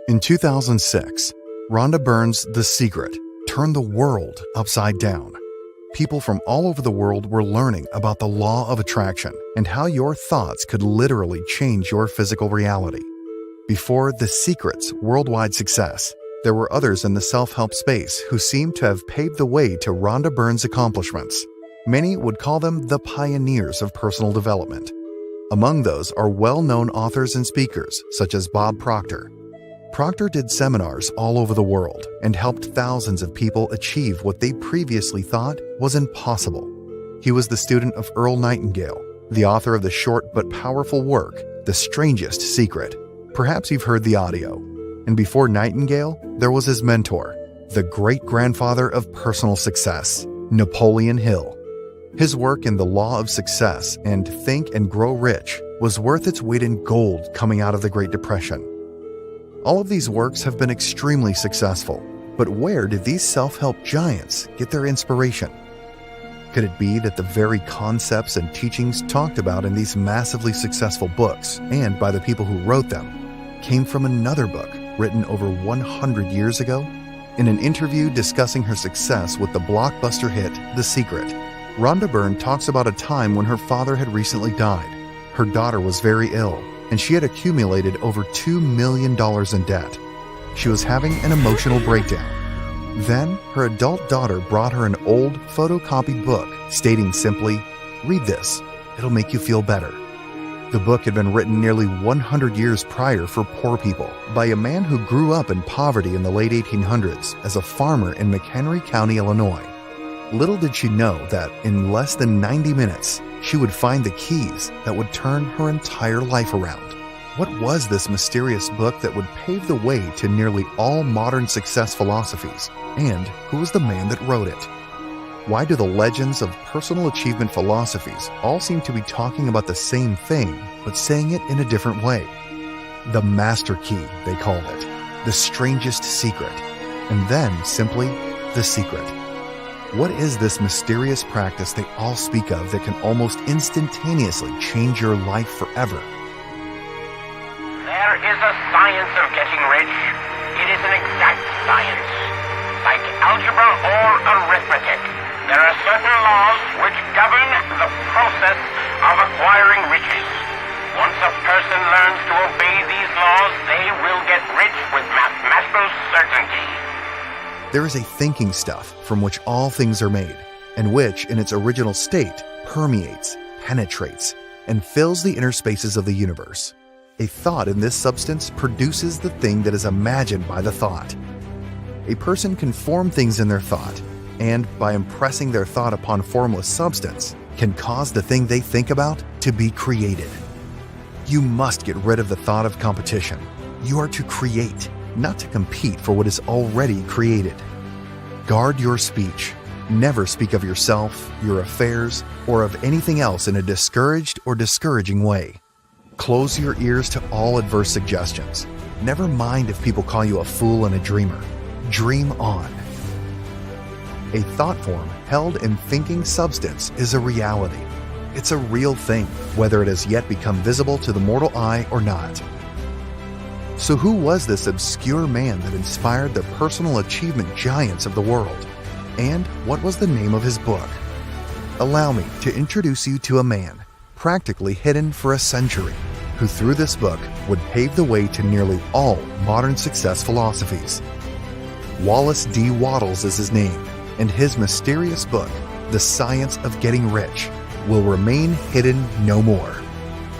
In 2006, Rhonda Byrne's The Secret turned the world upside down. People from all over the world were learning about the law of attraction and how your thoughts could literally change your physical reality. Before The Secret's worldwide success, there were others in the self-help space who seemed to have paved the way to Rhonda Byrne's accomplishments. Many would call them the pioneers of personal development. Among those are well-known authors and speakers such as Bob Proctor. Proctor did seminars all over the world and helped thousands of people achieve what they previously thought was impossible. He was the student of Earl Nightingale, the author of the short but powerful work, The Strangest Secret. Perhaps you've heard the audio. And before Nightingale, there was his mentor, the great-grandfather of personal success, Napoleon Hill. His work in The Law of Success and Think and Grow Rich was worth its weight in gold coming out of the Great Depression. All of these works have been extremely successful, but where did these self-help giants get their inspiration? Could it be that the very concepts and teachings talked about in these massively successful books, and by the people who wrote them, came from another book written over 100 years ago? In an interview discussing her success with the blockbuster hit The Secret, Rhonda Byrne talks about a time when her father had recently died. Her daughter was very ill, and she had accumulated over $2 million in debt. She was having an emotional breakdown. Then, her adult daughter brought her an old photocopied book stating simply, "Read this, it'll make you feel better." The book had been written nearly 100 years prior for poor people by a man who grew up in poverty in the late 1800s as a farmer in McHenry County, Illinois. Little did she know that in less than 90 minutes, she would find the keys that would turn her entire life around. What was this mysterious book that would pave the way to nearly all modern success philosophies? And who was the man that wrote it? Why do the legends of personal achievement philosophies all seem to be talking about the same thing, but saying it in a different way? The master key, they called it. The strangest secret. And then simply, the secret. What is this mysterious practice they all speak of that can almost instantaneously change your life forever? There is a science of getting rich. It is an exact science. Like algebra or arithmetic, there are certain laws which govern the process of acquiring riches. Once a person learns to obey these laws, they will get rich with mathematical certainty. There is a thinking stuff from which all things are made, and which, in its original state, permeates, penetrates, and fills the inner spaces of the universe. A thought in this substance produces the thing that is imagined by the thought. A person can form things in their thought, and by impressing their thought upon formless substance, can cause the thing they think about to be created. You must get rid of the thought of competition. You are to create, not to compete for what is already created. Guard your speech. Never speak of yourself, your affairs, or of anything else in a discouraged or discouraging way. Close your ears to all adverse suggestions. Never mind if people call you a fool and a dreamer. Dream on. A thought form held in thinking substance is a reality. It's a real thing, whether it has yet become visible to the mortal eye or not. So who was this obscure man that inspired the personal achievement giants of the world? And what was the name of his book? Allow me to introduce you to a man, practically hidden for a century, who through this book would pave the way to nearly all modern success philosophies. Wallace D. Wattles is his name, and his mysterious book, The Science of Getting Rich, will remain hidden no more.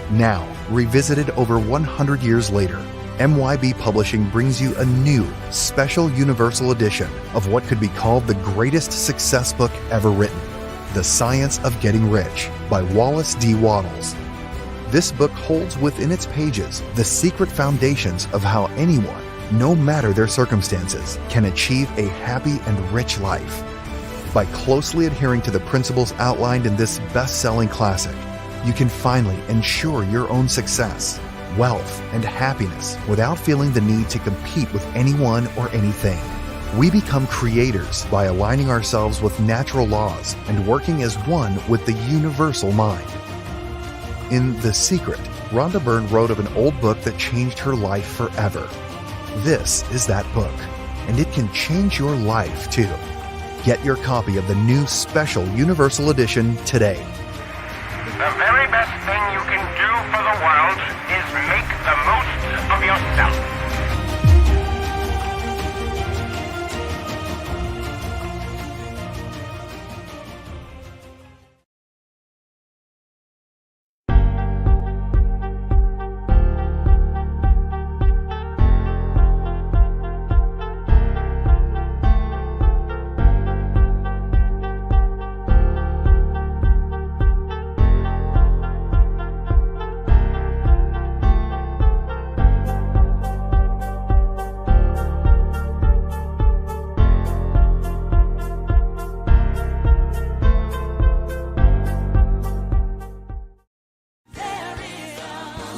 Now, revisited over 100 years later, MYB Publishing brings you a new, special universal edition of what could be called the greatest success book ever written, The Science of Getting Rich by Wallace D. Wattles. This book holds within its pages the secret foundations of how anyone, no matter their circumstances, can achieve a happy and rich life. By closely adhering to the principles outlined in this best-selling classic, you can finally ensure your own success, wealth, and happiness without feeling the need to compete with anyone or anything. We become creators by aligning ourselves with natural laws and working as one with the universal mind. In The Secret, Rhonda Byrne wrote of an old book that changed her life forever. This is that book, and it can change your life too. Get your copy of the new special Universal Edition today. The very best thing you can do for the world is make the most of yourself.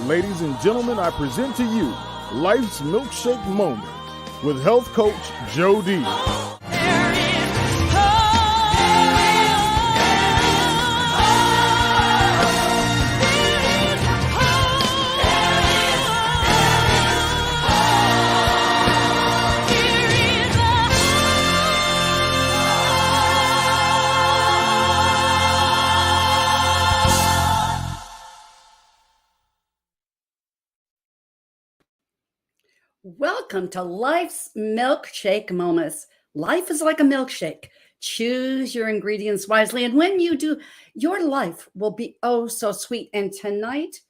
Ladies and gentlemen, I present to you Life's Milkshake Moment with health coach Joe D. Welcome to Life's Milkshake Moments. Life is like a milkshake. Choose your ingredients wisely. And when you do, your life will be oh so sweet. And tonight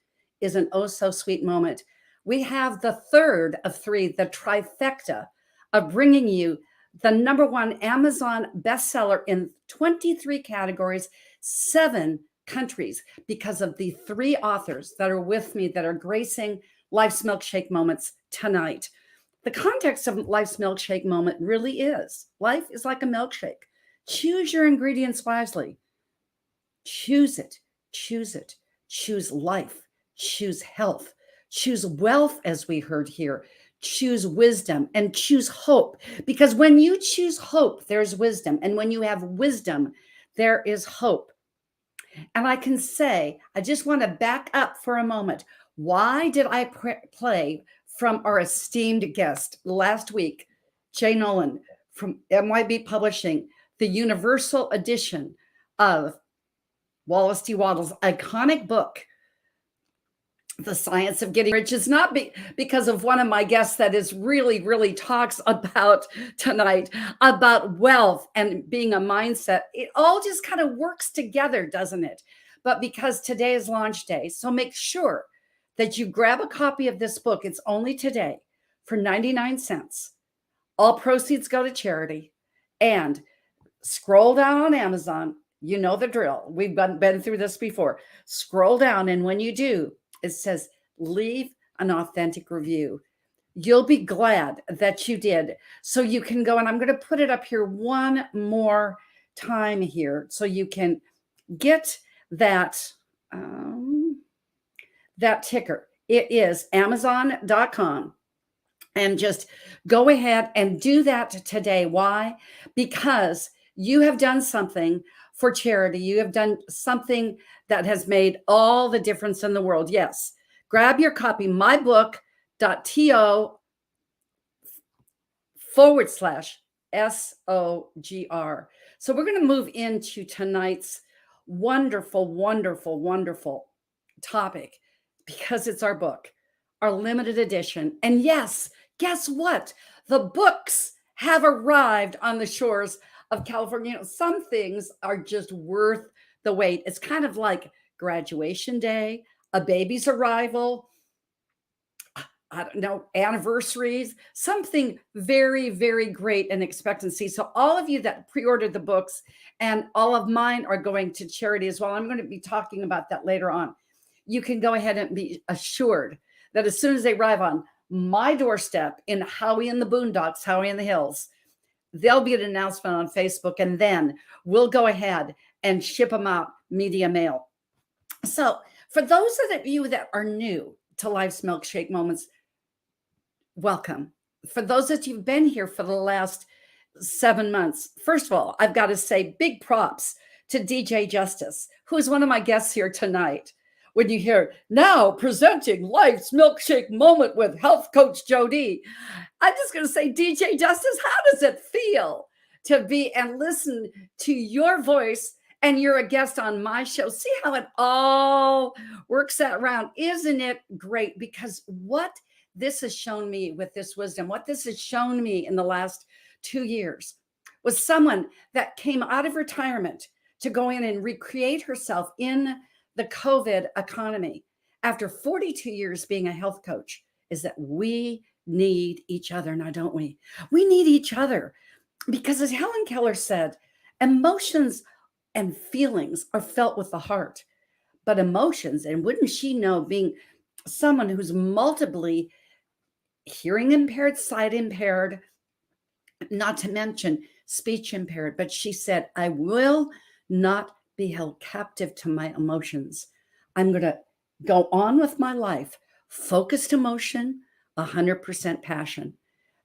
is an oh so sweet moment. We have the third of three, the trifecta of bringing you the number one Amazon bestseller in 23 categories, 7 countries, because of the 3 authors that are with me that are gracing Life's Milkshake Moments tonight. The context of Life's Milkshake Moment really is life is like a milkshake. Choose your ingredients wisely. Choose it. Choose it. Choose life. Choose health. Choose wealth, as we heard here. Choose wisdom and choose hope. Because when you choose hope, there's wisdom. And when you have wisdom, there is hope. And I can say, I just want to back up for a moment. Why did I play from our esteemed guest last week, Jay Nolan from MYB Publishing, the Universal Edition of Wallace D. Wattles' iconic book, The Science of Getting Rich? Is not because of one of my guests that is really talks about tonight, about wealth and being a mindset. It all just kind of works together, doesn't it? But because today is launch day, so make sure that you grab a copy of this book. It's only today for 99 cents. All proceeds go to charity. And scroll down on Amazon. You know the drill. We've been through this before. Scroll down, and when you do, it says, leave an authentic review. You'll be glad that you did. So you can go, and I'm going to put it up here one more time here so you can get that that ticker. It is Amazon.com. And just go ahead and do that today. Why? Because you have done something for charity. You have done something that has made all the difference in the world. Yes. Grab your copy, mybook.to/SOGR. So we're going to move into tonight's wonderful topic, because it's our book, our limited edition. And yes, guess what? The books have arrived on the shores of California. You know, some things are just worth the wait. It's kind of like graduation day, a baby's arrival, I don't know, anniversaries, something very great in expectancy. So all of you that pre-ordered the books, and all of mine are going to charity as well. I'm going to be talking about that later on. You can go ahead and be assured that as soon as they arrive on my doorstep in Howie in the Boondocks, Howie in the Hills, there'll be an announcement on Facebook, and then we'll go ahead and ship them out media mail. So for those of you that are new to Life's Milkshake Moments, welcome. For those that you've been here for the last 7 months, first of all, I've got to say big props to DJ Justice, who's one of my guests here tonight. when you hear now presenting Life's Milkshake Moment with health coach Jody. I'm just going to say, DJ Justice, how does it feel to be and listen to your voice? And you're a guest on my show. See how it all works out around. Isn't it great? Because what this has shown me with this wisdom, what this has shown me in the last 2 years was someone that came out of retirement to go in and recreate herself in the COVID economy after 42 years being a health coach, is that we need each other now, don't we? We need each other because, as Helen Keller said, emotions and feelings are felt with the heart, but emotions, and wouldn't she know, being someone who's multiply hearing impaired, sight impaired, not to mention speech impaired, but she said, I will not be held captive to my emotions. I'm going to go on with my life, focused emotion, 100% passion.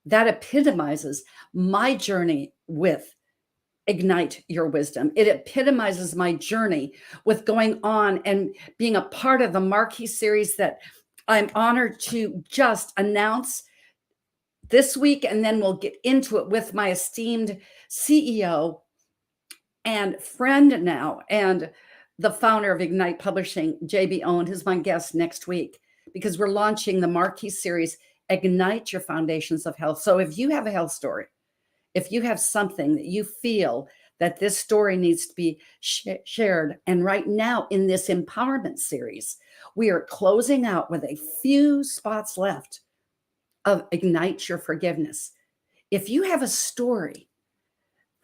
That epitomizes my journey with Ignite Your Wisdom. It epitomizes my journey with going on and being a part of the marquee series that I'm honored to just announce this week. And then we'll get into it with my esteemed CEO and friend now, and the founder of Ignite Publishing, JB Owen, who's my guest next week, because we're launching the marquee series, Ignite Your Foundations of Health. So if you have a health story, if you have something that you feel that this story needs to be shared, and right now in this empowerment series, we are closing out with a few spots left of Ignite Your Forgiveness. If you have a story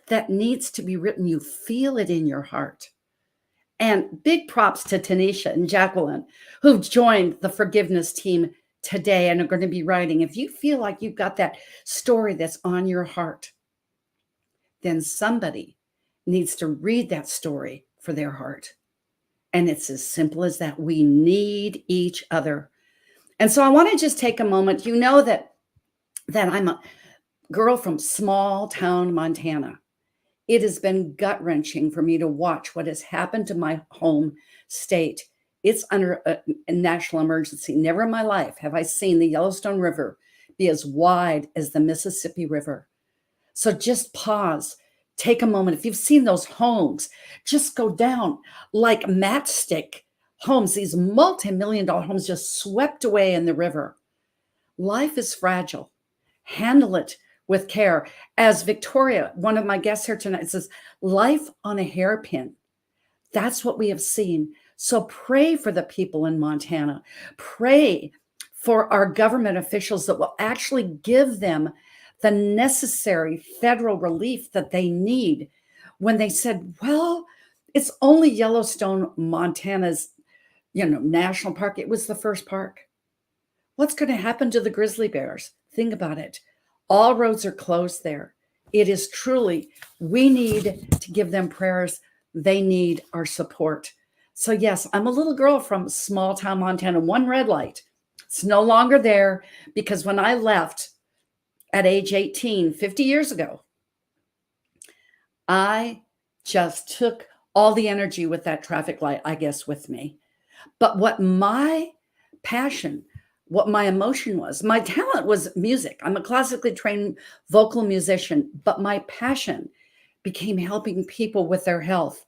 that needs to be written, you feel it in your heart. And big props to Tanisha and Jacqueline, who've joined the forgiveness team today and are going to be writing. If you feel like you've got that story that's on your heart, then somebody needs to read that story for their heart. And it's as simple as that. We need each other. And so I want to just take a moment. You know that I'm a girl from small town Montana. It has been gut-wrenching for me to watch what has happened to my home state. It's under a national emergency. Never in my life have I seen the Yellowstone River be as wide as the Mississippi River. So just pause, take a moment. If you've seen those homes, just go down like matchstick homes, these multi-million-dollar homes just swept away in the river. Life is fragile. Handle it with care. As Victoria, one of my guests here tonight, says, life on a hairpin. That's what we have seen. So pray for the people in Montana. Pray for our government officials that will actually give them the necessary federal relief that they need. When they said, well, it's only Yellowstone, Montana's, national park. It was the first park. What's going to happen to the grizzly bears? Think about it. All roads are closed there. It is truly, we need to give them prayers. They need our support. So yes, I'm a little girl from small town Montana, one red light. It's no longer there because when I left at age 18, 50 years ago, I just took all the energy with that traffic light, I guess, with me. But what my passion, what my emotion was, my talent was music. I'm a classically trained vocal musician, but my passion became helping people with their health.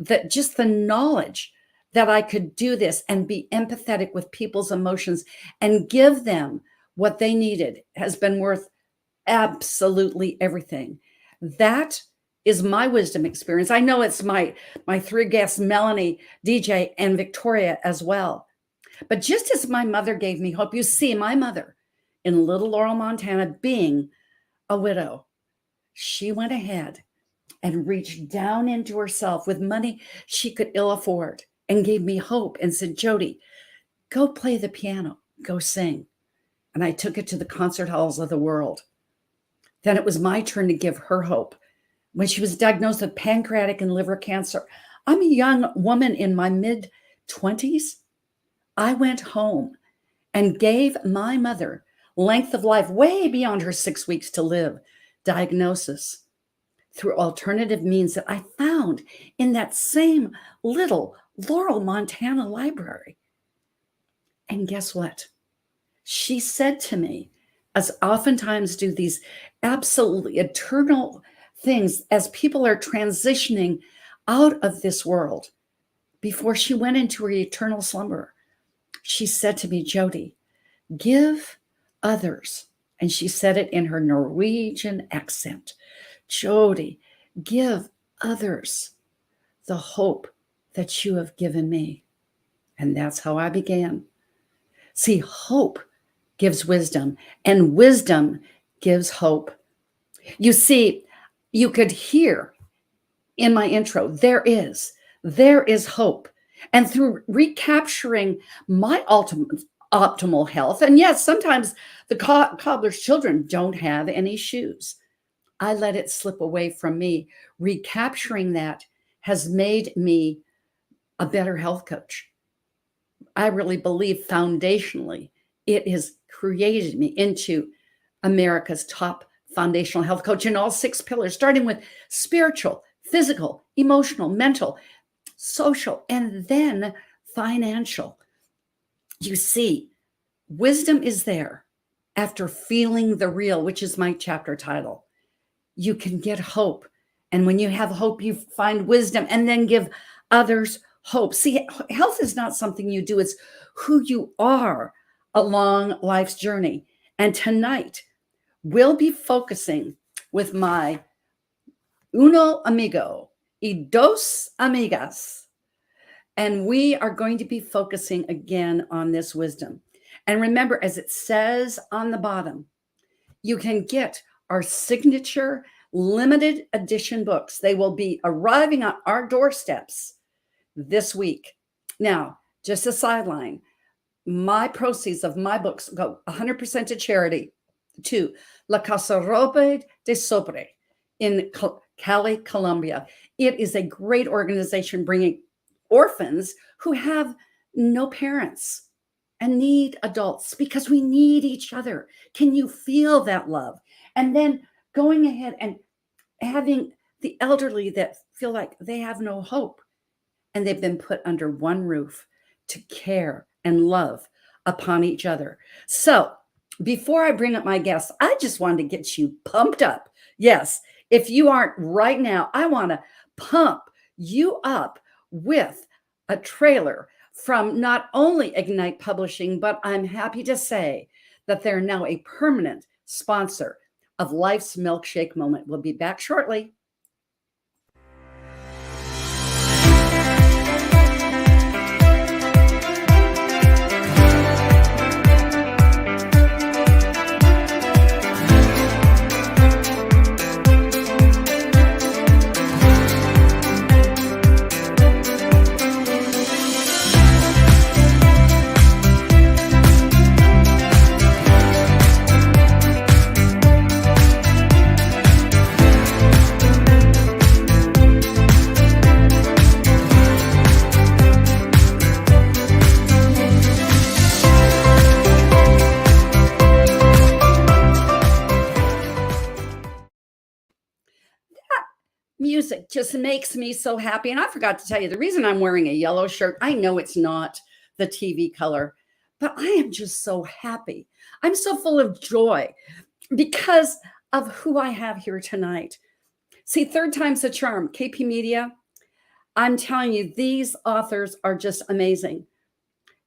That just the knowledge that I could do this and be empathetic with people's emotions and give them what they needed has been worth absolutely everything. That is my wisdom experience. I know it's my three guests, Melanie, DJ, and Victoria as well. But just as my mother gave me hope, you see, my mother in Little Laurel, Montana, being a widow, she went ahead and reached down into herself with money she could ill afford and gave me hope and said, Jody, go play the piano, go sing. And I took it to the concert halls of the world. Then it was my turn to give her hope. When she was diagnosed with pancreatic and liver cancer, I'm a young woman in my mid-20s. I went home and gave my mother length of life way beyond her 6 weeks to live diagnosis through alternative means that I found in that same little Laurel, Montana Library. And guess what? She said to me, as oftentimes do these absolutely eternal things as people are transitioning out of this world before she went into her eternal slumber, she said to me, Jody, give others, and she said it in her Norwegian accent, Jody, give others the hope that you have given me. And that's how I began. See, hope gives wisdom, and wisdom gives hope. You see, you could hear in my intro, there is hope. And through recapturing my optimal health, and yes, sometimes the cobbler's children don't have any shoes. I let it slip away from me. Recapturing that has made me a better health coach. I really believe foundationally, it has created me into America's top foundational health coach in all 6 pillars, starting with spiritual, physical, emotional, mental, social, and then financial. You see, wisdom is there after feeling the real, which is my chapter title. You can get hope. And when you have hope, you find wisdom and then give others hope. See, health is not something you do, it's who you are along life's journey. And tonight, we'll be focusing with my uno amigo y dos amigas. And we are going to be focusing again on this wisdom. And remember, as it says on the bottom, you can get our signature limited edition books. They will be arriving on our doorsteps this week. Now, just a sideline, my proceeds of my books go 100% to charity to La Casa Robe de Sobre in Cali, Colombia. It is a great organization bringing orphans who have no parents and need adults, because we need each other. Can you feel that love? And then going ahead and having the elderly that feel like they have no hope, and they've been put under one roof to care and love upon each other. So before I bring up my guests, I just wanted to get you pumped up. Yes, if you aren't right now, I want to pump you up with a trailer from not only Ignite Publishing, but I'm happy to say that they're now a permanent sponsor of Life's Milkshake Moment. We'll be back shortly. Music just makes me so happy. And I forgot to tell you, the reason I'm wearing a yellow shirt, I know it's not the TV color, but I am just so happy. I'm so full of joy because of who I have here tonight. See, third time's a charm. KP Media, I'm telling you, these authors are just amazing.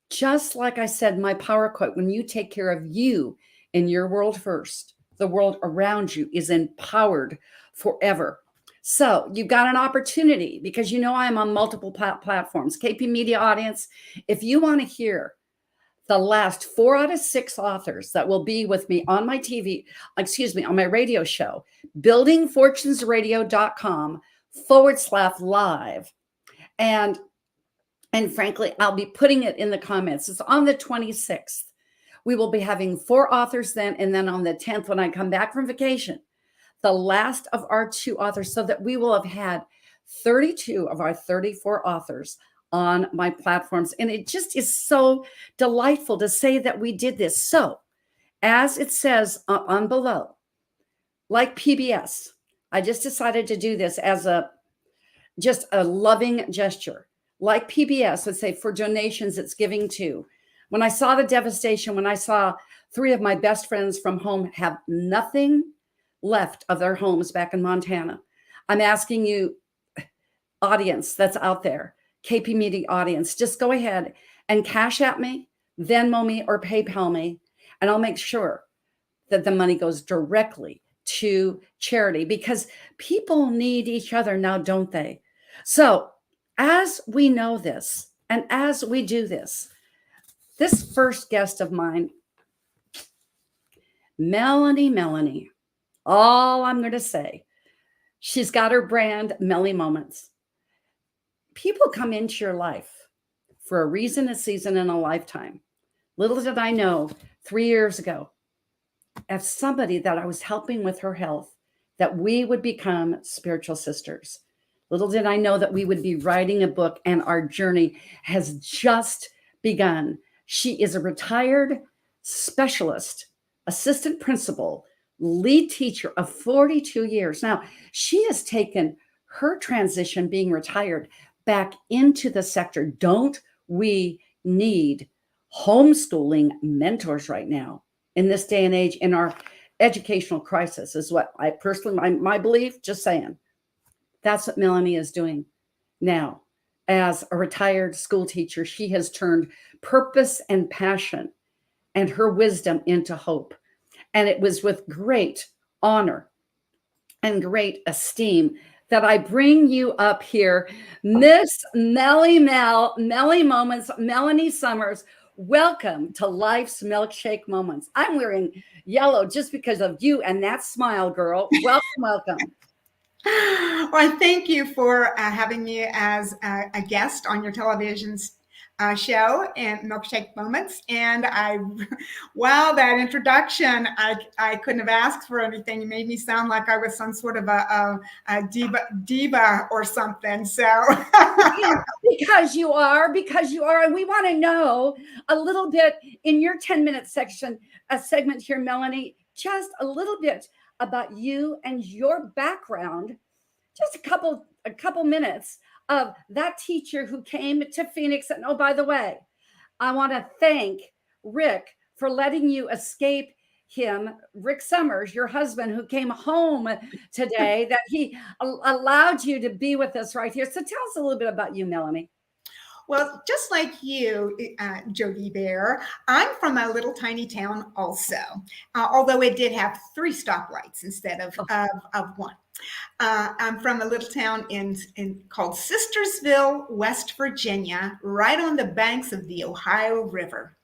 Just like I said, my power quote, when you take care of you in your world first, the world around you is empowered forever. So you've got an opportunity, because you know I'm on multiple platforms. KP Media audience, if you want to hear the last 4 out of 6 authors that will be with me on my on my radio show, buildingfortunesradio.com/live. And frankly, I'll be putting it in the comments. It's on the 26th. We will be having 4 authors then. And then on the 10th, when I come back from vacation, the last of our 2 authors, so that we will have had 32 of our 34 authors on my platforms. And it just is so delightful to say that we did this. So as it says on below, like PBS, I just decided to do this as just a loving gesture. like PBS, let's say for donations it's giving to. When I saw the devastation, when I saw 3 of my best friends from home have nothing left of their homes back in Montana, I'm asking you, audience that's out there, KP Media audience, just go ahead and cash at me, Venmo me, or PayPal me, and I'll make sure that the money goes directly to charity, because people need each other now, don't they? So as we know this, and as we do this first guest of mine, Melanie, all I'm going to say, she's got her brand, Melly Moments. People come into your life for a reason, a season, and a lifetime. Little did I know 3 years ago, as somebody that I was helping with her health, that we would become spiritual sisters. Little did I know that we would be writing a book, and our journey has just begun. She is a retired specialist, assistant principal, lead teacher of 42 years. Now, she has taken her transition, being retired, back into the sector. Don't we need homeschooling mentors right now in this day and age, in our educational crisis, is what I personally, my belief, just saying. That's what Melanie is doing now. As a retired school teacher, she has turned purpose and passion and her wisdom into hope. And it was with great honor and great esteem that I bring you up here, Miss Melly Moments, Melanie Summers. Welcome to Life's Milkshake Moments. I'm wearing yellow just because of you and that smile, girl. Welcome. Well, thank you for having me as a guest on your television show and Milkshake Moments. And wow, that introduction, I couldn't have asked for anything. You made me sound like I was some sort of a diva or something. So because you are, and we want to know a little bit in your 10-minute segment here, Melanie, just a little bit about you and your background, just a couple minutes of that teacher who came to Phoenix. And oh, by the way, I want to thank Rick for letting you escape him, Rick Summers, your husband, who came home today, that he allowed you to be with us right here. So tell us a little bit about you, Melanie. Well, just like you, Jody Bear, I'm from a little tiny town also, although it did have 3 stoplights instead of 1. I'm from a little town called Sistersville, West Virginia, right on the banks of the Ohio River.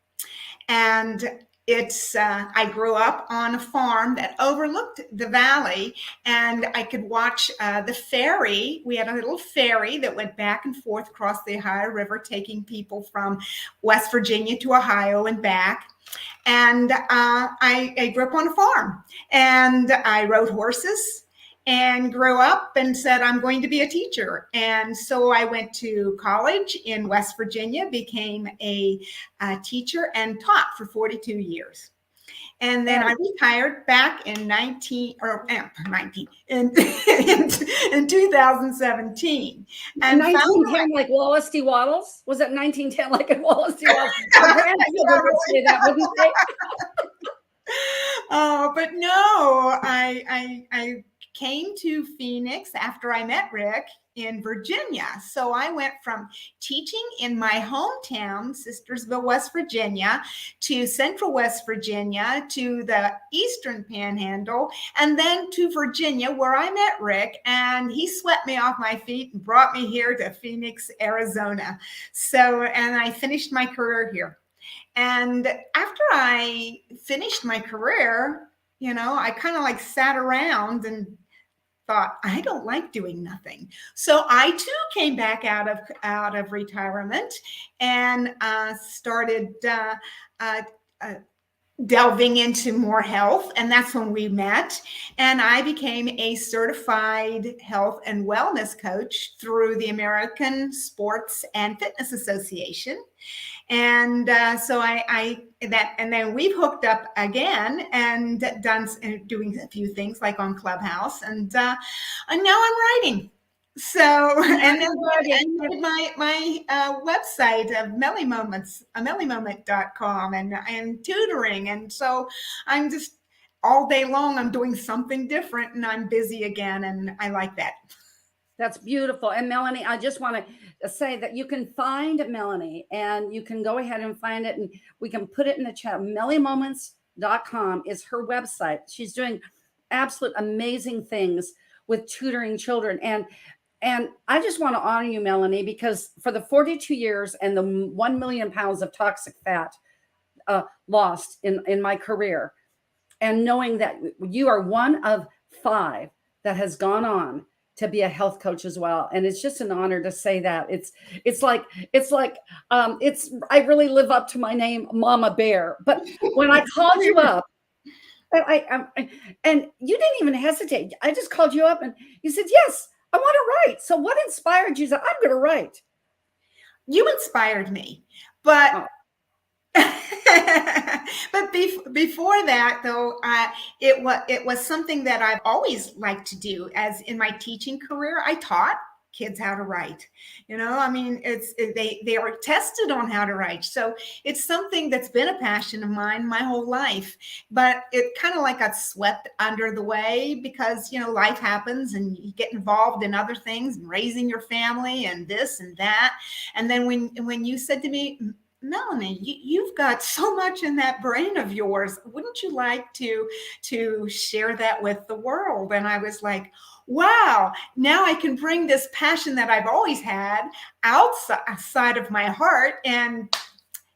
And I grew up on a farm that overlooked the valley, and I could watch the ferry. We had a little ferry that went back and forth across the Ohio River, taking people from West Virginia to Ohio and back. And I grew up on a farm, and I rode horses and grew up and said, I'm going to be a teacher. And so I went to college in West Virginia, became a teacher, and taught for 42 years. And then I retired back in 2017. And 1910, like Wallace D. Waddles? Was it 1910 like in Wallace D. Waddles? Our grandchildren would say that, wouldn't they? Oh, but no, I came to Phoenix after I met Rick in Virginia. So I went from teaching in my hometown, Sistersville, West Virginia, to Central West Virginia, to the Eastern Panhandle, and then to Virginia, where I met Rick, and he swept me off my feet and brought me here to Phoenix, Arizona. So, and I finished my career here. And after I finished my career, I kind of like sat around and thought, I don't like doing nothing. So I too came back out of retirement and started delving into more health. And that's when we met. And I became a certified health and wellness coach through the American Sports and Fitness Association. And so and then we've hooked up again and doing a few things like on Clubhouse. And now I'm writing. So, and then my website of Melly Moments, mellymoment.com, and tutoring. And so I'm just all day long, I'm doing something different, and I'm busy again. And I like that. That's beautiful. And Melanie, I just want to say that you can find Melanie, and you can go ahead and find it, and we can put it in the chat. mellymoments.com is her website. She's doing absolute amazing things with tutoring children. And I just want to honor you, Melanie, because for the 42 years and the 1 million pounds of toxic fat lost in my career, and knowing that you are one of 5 that has gone on to be a health coach as well. And it's just an honor to say that. It's like I really live up to my name, Mama Bear. But when I called you up, and you didn't even hesitate. I just called you up and you said, yes, I want to write. So what inspired you? You said, I'm going to write. You inspired me, but but before that, though, it was something that I've always liked to do. As in my teaching career, I taught kids how to write. I mean, they are tested on how to write. So it's something that's been a passion of mine my whole life. But it kind of like got swept under the way because life happens and you get involved in other things and raising your family and this and that. And then when you said to me, Melanie, you've got so much in that brain of yours. Wouldn't you like to share that with the world? And I was like, wow, now I can bring this passion that I've always had outside of my heart. And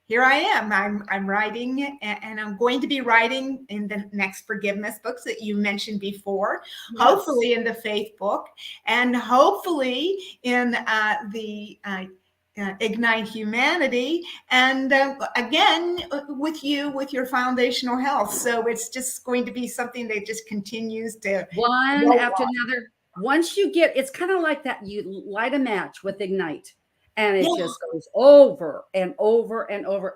here I am. I'm writing, and I'm going to be writing in the next forgiveness books that you mentioned before, yes. Hopefully in the faith book, and hopefully in the Ignite Humanity, and again with your foundational health. So it's just going to be something that just continues to one after another. Once you get, it's kind of like that, you light a match with Ignite, and it just goes over and over and over.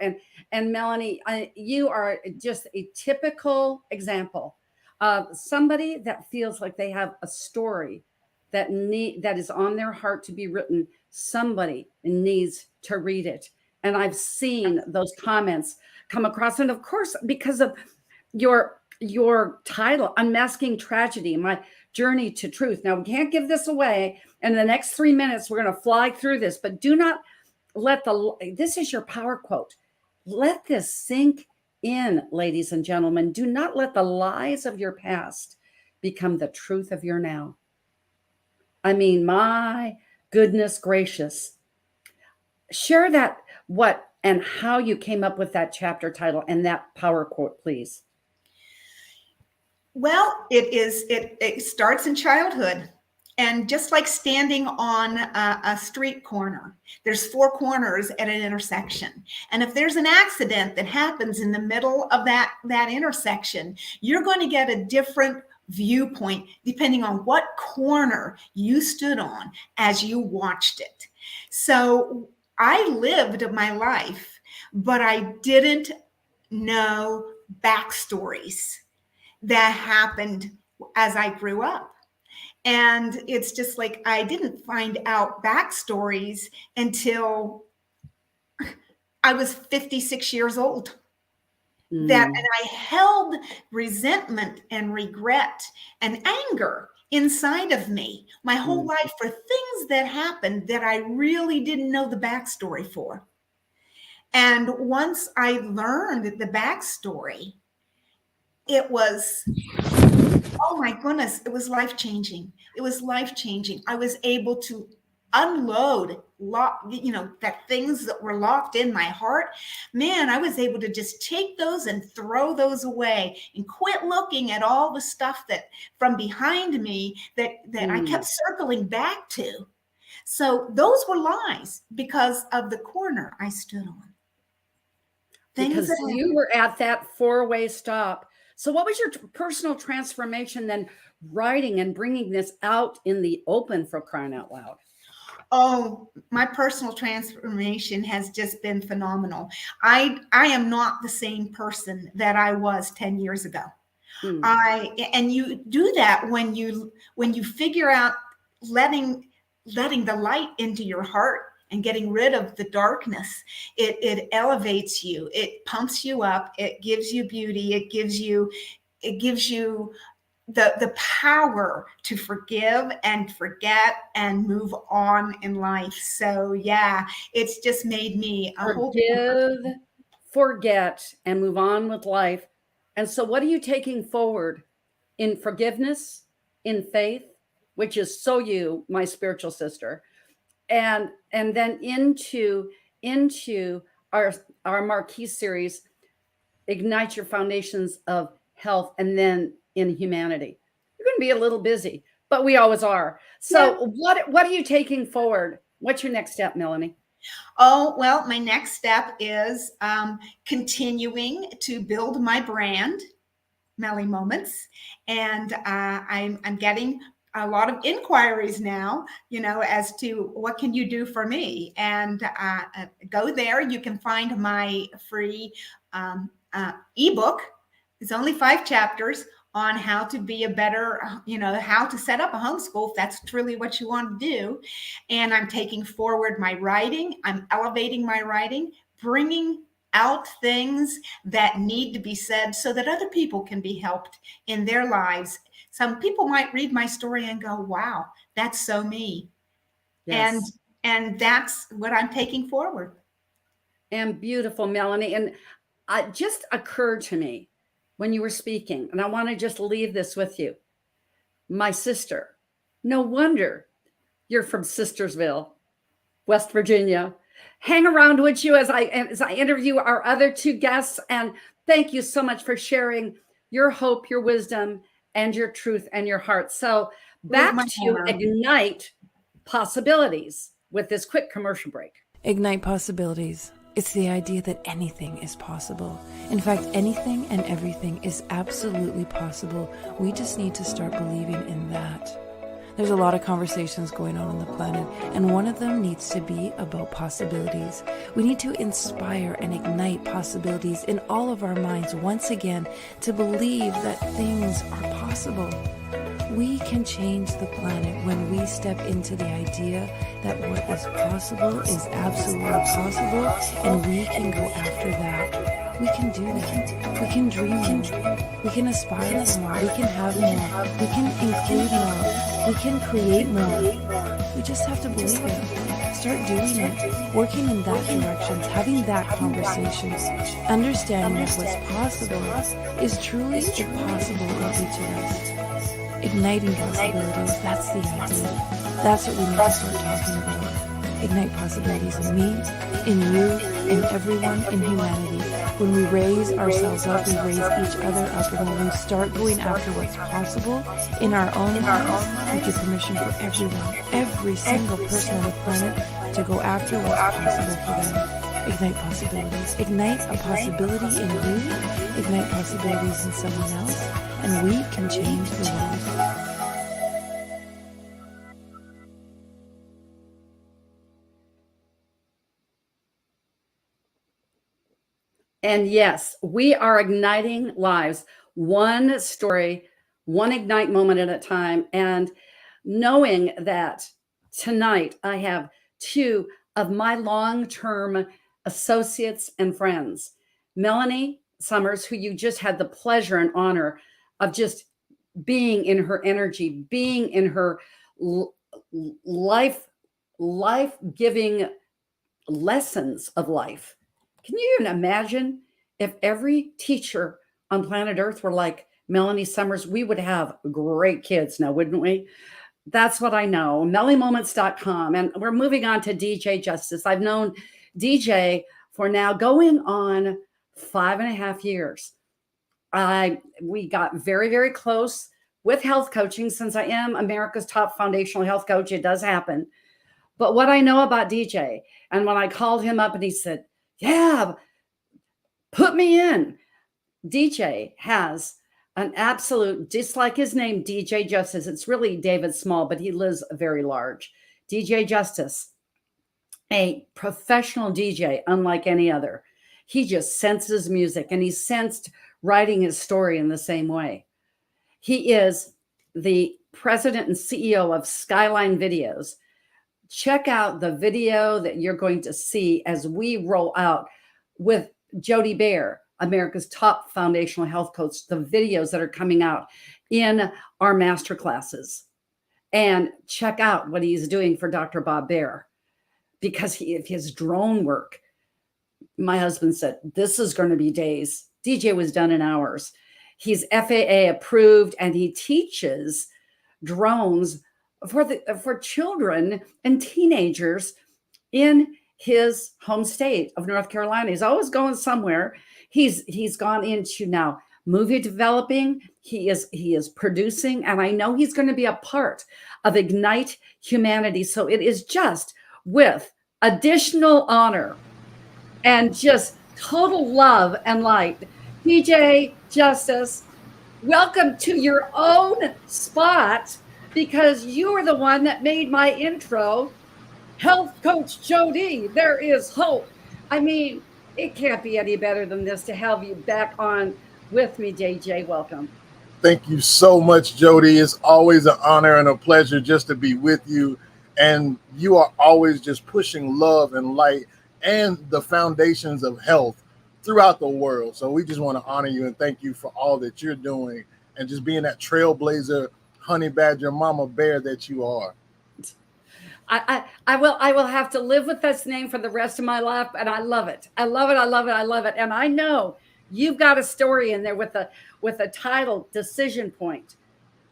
And Melanie, you are just a typical example of somebody that feels like they have a story that is on their heart to be written. Somebody needs to read it. And I've seen those comments come across. And of course, because of your title, Unmasking Tragedy, My Journey to Truth. Now, we can't give this away. In the next 3 minutes, we're going to fly through this, but do not let this is your power quote. Let this sink in, ladies and gentlemen. Do not let the lies of your past become the truth of your now. I mean, my goodness gracious. Share that, what and how you came up with that chapter title and that power quote, please. Well, it starts in childhood. And just like standing on a street corner, there's 4 corners at an intersection. And if there's an accident that happens in the middle of that intersection, you're going to get a different viewpoint depending on what corner you stood on as you watched it. So I lived my life, but I didn't know backstories that happened as I grew up. And it's just like I didn't find out backstories until I was 56 years old. And I held resentment and regret and anger inside of me my whole life for things that happened that I really didn't know the backstory for. And once I learned the backstory, it was, oh my goodness, it was life-changing. It was life-changing. I was able to unload that things that were locked in my heart. Man, I was able to just take those and throw those away and quit looking at all the stuff that from behind me that I kept circling back to. So those were lies because of the corner I stood on. Because you were at that 4-way stop. So what was your personal transformation then, writing and bringing this out in the open, for crying out loud? Oh, my personal transformation has just been phenomenal. I am not the same person that I was 10 years ago. And you do that when you figure out letting letting the light into your heart and getting rid of the darkness. It elevates you. It pumps you up. It gives you beauty. It gives you the power to forgive and forget and move on in life. So yeah, it's just made me a whole Forgive, forget, and move on with life. And so, what are you taking forward in forgiveness, in faith, which is so you, my spiritual sister, and then into our marquee series, Ignite Your Foundations of Health, and then in humanity. You're going to be a little busy, but we always are. So, what are you taking forward? What's your next step, Melanie? Oh, well, my next step is continuing to build my brand, Melly Moments. And I'm getting a lot of inquiries now, as to what can you do for me? And go there. You can find my free ebook. It's only 5 chapters on how to be a better, how to set up a homeschool if that's truly what you want to do. And I'm taking forward my writing. I'm elevating my writing, bringing out things that need to be said so that other people can be helped in their lives. Some people might read my story and go, wow, that's so me. Yes. And that's what I'm taking forward. And beautiful, Melanie. And it just occurred to me when you were speaking, and I want to just leave this with you. My sister, no wonder you're from Sistersville, West Virginia. Hang around with you as I interview our other 2 guests. And thank you so much for sharing your hope, your wisdom, and your truth and your heart. So back to Ignite Possibilities with this quick commercial break. Ignite Possibilities. It's the idea that anything is possible. In fact, anything and everything is absolutely possible. We just need to start believing in that. There's a lot of conversations going on the planet, and one of them needs to be about possibilities. We need to inspire and ignite possibilities in all of our minds once again to believe that things are possible. We can change the planet when we step into the idea that what is possible is absolutely possible, and we can go after that. We can do that. We can dream more. We can aspire for more. We can have more. We can include more. We can create more. We just have to believe it. Start doing it. Working in that direction. Having that conversation. Understanding that what's possible is truly impossible in each of us. Igniting possibilities, that's the idea. That's what we need to start talking about. Ignite possibilities in me, in you, in everyone, in humanity. When we raise ourselves up, we raise each other up. And when we start going after what's possible in our own lives, we give permission for everyone, every single person on the planet to go after what's possible for them. Ignite possibilities. Ignite a possibility in you. Ignite possibilities in someone else. And we can change the world. And yes, we are igniting lives, one story, one Ignite moment at a time. And knowing that tonight I have 2 of my long-term associates and friends, Melanie Summers, who you just had the pleasure and honor of just being in her energy, being in her life-giving lessons of life. Can you even imagine if every teacher on planet Earth were like Melanie Summers? We would have great kids now, wouldn't we? That's what I know. MellyMoments.com. And we're moving on to DJ Justice. I've known DJ for now going on 5.5 years. We got very, very close with health coaching. Since I am America's top foundational health coach, it does happen. But what I know about DJ, and when I called him up and he said, yeah, put me in. DJ has an absolute, just like his name, DJ Justice. It's really David Small, but he lives very large. DJ Justice, a professional DJ, unlike any other. He just senses music, and he sensed writing his story in the same way. He is the president and CEO of Skyline Videos, check out the video that you're going to see as we roll out with Jody Bear, America's top foundational health coach, the videos that are coming out in our master classes. And check out what he's doing for Dr. Bob Bear, because his drone work, my husband said, this is going to be days. DJ was done in hours. He's FAA approved, and he teaches drones for children and teenagers in his home state of North Carolina. He's always going somewhere. He's gone into now movie developing. He is producing, and I know he's going to be a part of Ignite Humanity. So it is just with additional honor and just total love and light. DJ Justice, welcome to your own spot, because you are the one that made my intro. Health Coach Jody, there is hope. I mean, it can't be any better than this to have you back on with me, JJ. Welcome. Thank you so much, Jody. It's always an honor and a pleasure just to be with you. And you are always just pushing love and light and the foundations of health throughout the world. So we just want to honor you and thank you for all that you're doing and just being that trailblazer, honey badger, mama bear that you are. I will have to live with this name for the rest of my life, and I love it. I love it. I love it. I love it. And I know you've got a story in there with a title, Decision Point.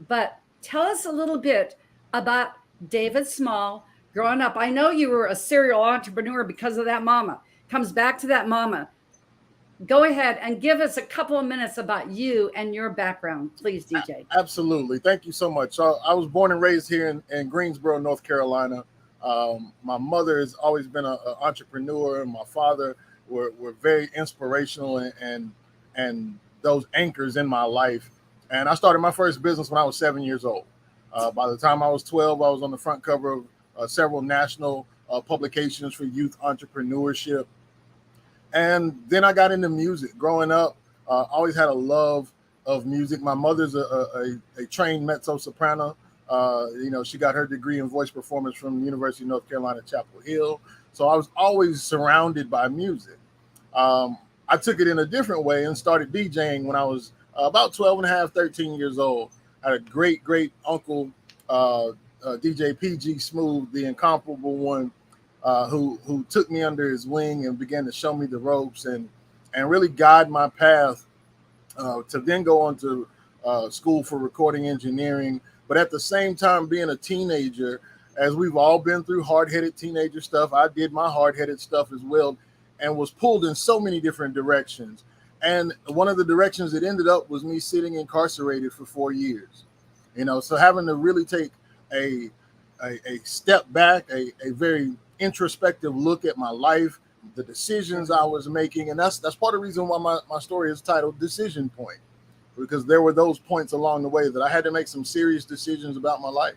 But tell us a little bit about David Small growing up. I know you were a serial entrepreneur because of that mama. Comes back to that mama. Go ahead and give us a couple of minutes about you and your background, please, DJ. Absolutely. Thank you so much. So I was born and raised here in Greensboro, North Carolina. My mother has always been an entrepreneur, and my father were very inspirational and those anchors in my life. And I started my first business when I was 7 years old. By the time I was 12, I was on the front cover of several national publications for youth entrepreneurship. And then I got into music. Growing up, always had a love of music. My mother's a trained mezzo-soprano. She got her degree in voice performance from the University of North Carolina, Chapel Hill. So I was always surrounded by music. I took it in a different way and started DJing when I was about 12 and a half, 13 years old. I had a great, great uncle, DJ PG Smooth, the incomparable one, who took me under his wing and began to show me the ropes and really guide my path to then go on to school for recording engineering. But at the same time, being a teenager, as we've all been through hard-headed teenager stuff, I did my hard-headed stuff as well and was pulled in so many different directions. And one of the directions it ended up was me sitting incarcerated for 4 years. So having to really take a step back, a very introspective look at my life, the decisions I was making. And that's part of the reason why my story is titled Decision Point, because there were those points along the way that I had to make some serious decisions about my life.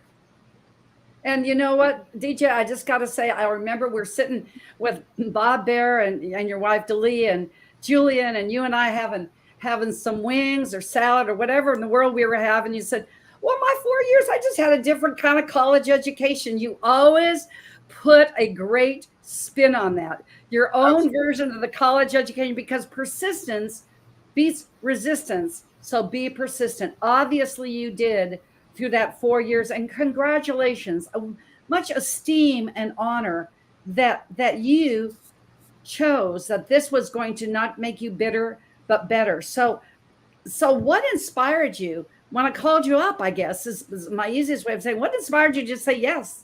And you know what, DJ, I just got to say, I remember we're sitting with Bob Bear and your wife, Delee, and Julian, and you and I having some wings or salad or whatever in the world we were having. You said, well, my 4 years, I just had a different kind of college education. You always put a great spin on that, your own version of the college education, because persistence beats resistance. So be persistent. Obviously you did through that 4 years, and congratulations, much esteem and honor that you chose that this was going to not make you bitter, but better. So what inspired you when I called you up, I guess is my easiest way of saying, what inspired you to just say yes?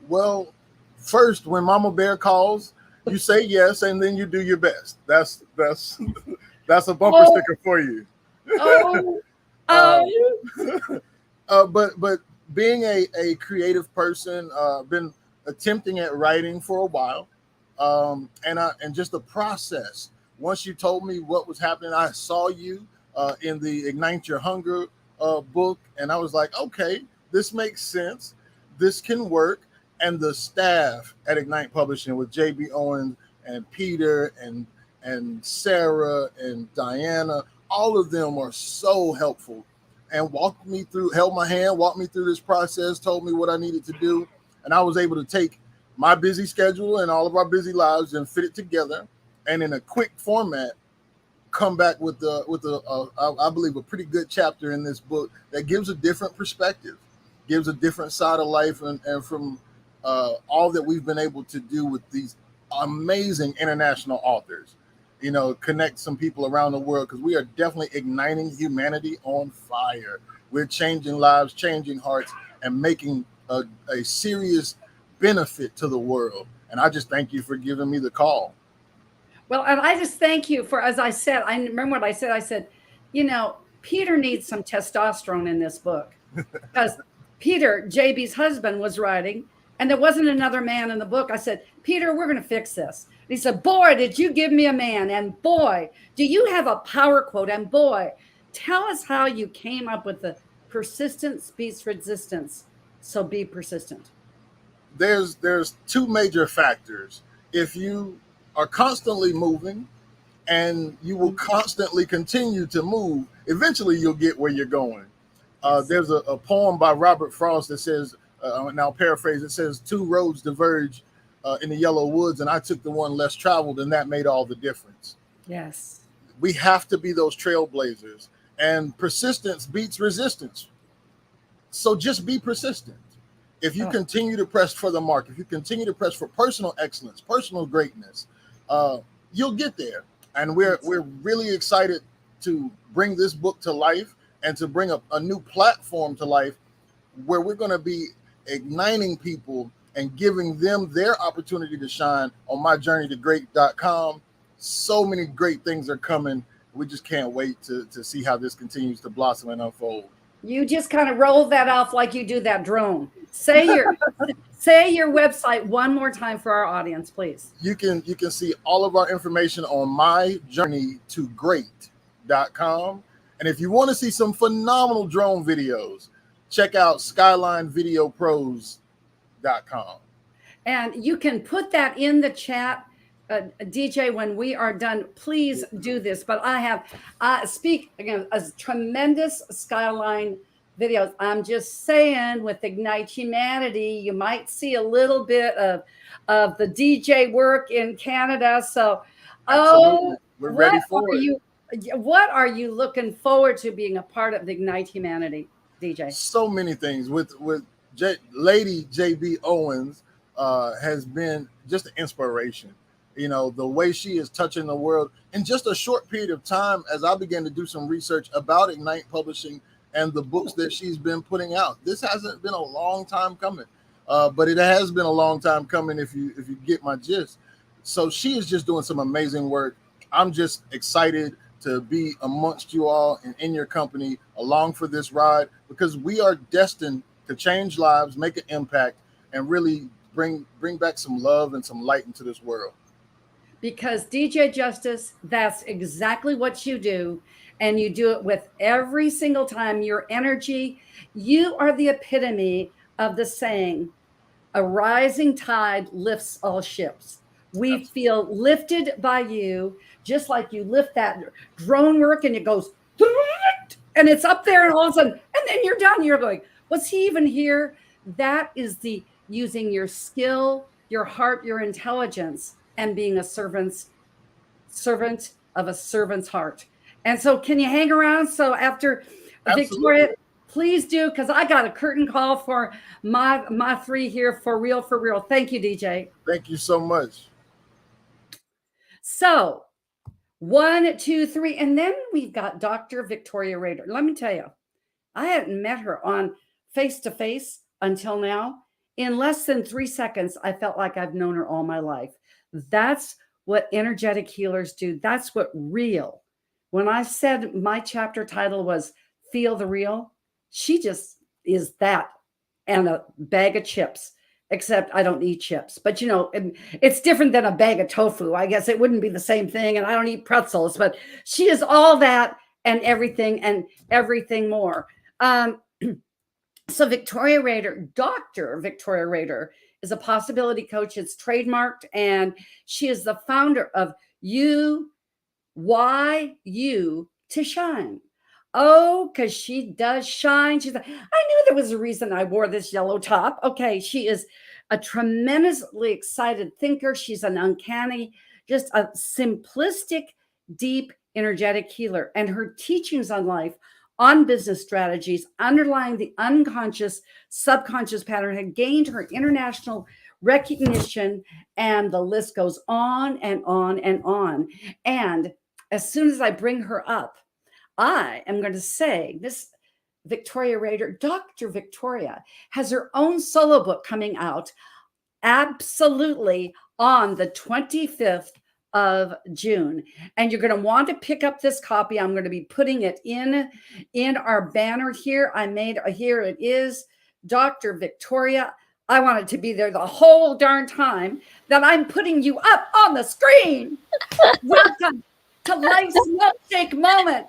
Well, first, when Mama Bear calls, you say yes, and then you do your best. That's a bumper sticker for you. But being a creative person, been attempting at writing for a while, and just the process. Once you told me what was happening, I saw you in the Ignite Your Hunger book, and I was like, okay, this makes sense. This can work. And the staff at Ignite Publishing with JB Owens and Peter and Sarah and Diana, all of them are so helpful and held my hand, walked me through this process, told me what I needed to do. And I was able to take my busy schedule and all of our busy lives and fit it together, and in a quick format, come back with I believe a pretty good chapter in this book that gives a different perspective, gives a different side of life, and from all that we've been able to do with these amazing international authors, connect some people around the world, because we are definitely igniting humanity on fire. We're changing lives, changing hearts, and making a serious benefit to the world. And I just thank you for giving me the call. Well, and I just thank you for, as I said, I remember what I said. I said, Peter needs some testosterone in this book, because Peter, JB's husband, was writing, and there wasn't another man in the book. I said, Peter, we're going to fix this. And he said, boy, did you give me a man. And boy, do you have a power quote. And boy, tell us how you came up with the persistence beats resistance. So be persistent. There's two major factors. If you are constantly moving, and you will constantly continue to move, eventually you'll get where you're going. There's a poem by Robert Frost that says, and I'll paraphrase, it says, 2 roads diverge in the yellow woods, and I took the one less traveled, and that made all the difference. Yes. We have to be those trailblazers, and persistence beats resistance. So just be persistent. If you continue to press for the mark, if you continue to press for personal excellence, personal greatness, you'll get there. And we're really excited to bring this book to life, and to bring a new platform to life, where we're going to be igniting people and giving them their opportunity to shine on myjourneytogreat.com. So many great things are coming. We just can't wait to see how this continues to blossom and unfold. You just kind of roll that off like you do that drone. Say your website one more time for our audience, please. You can see all of our information on myjourneytogreat.com. And if you want to see some phenomenal drone videos, check out skylinevideopros.com. And you can put that in the chat, DJ, when we are done. Please do this. But I speak again as tremendous Skyline videos. I'm just saying, with Ignite Humanity, you might see a little bit of the DJ work in Canada. So, absolutely. We're ready for it. What are you looking forward to being a part of Ignite Humanity, DJ? So many things. With Lady JB Owens has been just an inspiration. The way she is touching the world in just a short period of time, as I began to do some research about Ignite Publishing and the books that she's been putting out. This hasn't been a long time coming, but it has been a long time coming if you get my gist. So she is just doing some amazing work. I'm just excited to be amongst you all and in your company along for this ride, because we are destined to change lives, make an impact, and really bring back some love and some light into this world. Because DJ Justice, that's exactly what you do. And you do it with every single time. Your energy, you are the epitome of the saying, a rising tide lifts all ships. We feel lifted by you, just like you lift that drone work and it goes, and it's up there, and all of a sudden, and then you're done. You're going, was he even here? That is the using your skill, your heart, your intelligence, and being a servant of a servant's heart. And so can you hang around? So after Absolutely. Victoria, please do, because I got a curtain call for my 3 here, for real, for real. Thank you, DJ. Thank you so much. So 1, 2, 3, and then we've got Dr. Victoria Rader. Let me tell you, I hadn't met her on face-to-face until now. In less than 3 seconds, I felt like I've known her all my life. That's what energetic healers do. That's what real. When I said my chapter title was Feel the Real, she just is that and a bag of chips, except I don't eat chips. But, it's different than a bag of tofu. I guess it wouldn't be the same thing. And I don't eat pretzels, but she is all that and everything more. So Victoria Rader, Dr. Victoria Rader, is a possibility coach. It's trademarked, and she is the founder of You to Shine. Oh, because she does shine. She's like, I knew there was a reason I wore this yellow top. Okay, she is a tremendously excited thinker. She's an uncanny, just a simplistic, deep, energetic healer. And her teachings on life, on business strategies, underlying the unconscious, subconscious pattern had gained her international recognition, and the list goes on and on and on. And as soon as I bring her up, I am going to say this Victoria Rader, Dr. Victoria, has her own solo book coming out absolutely on the 25th of June. And you're going to want to pick up this copy. I'm going to be putting it in our banner here. Here it is, Dr. Victoria. I want it to be there the whole darn time that I'm putting you up on the screen. Welcome to Life's Milkshake Moment.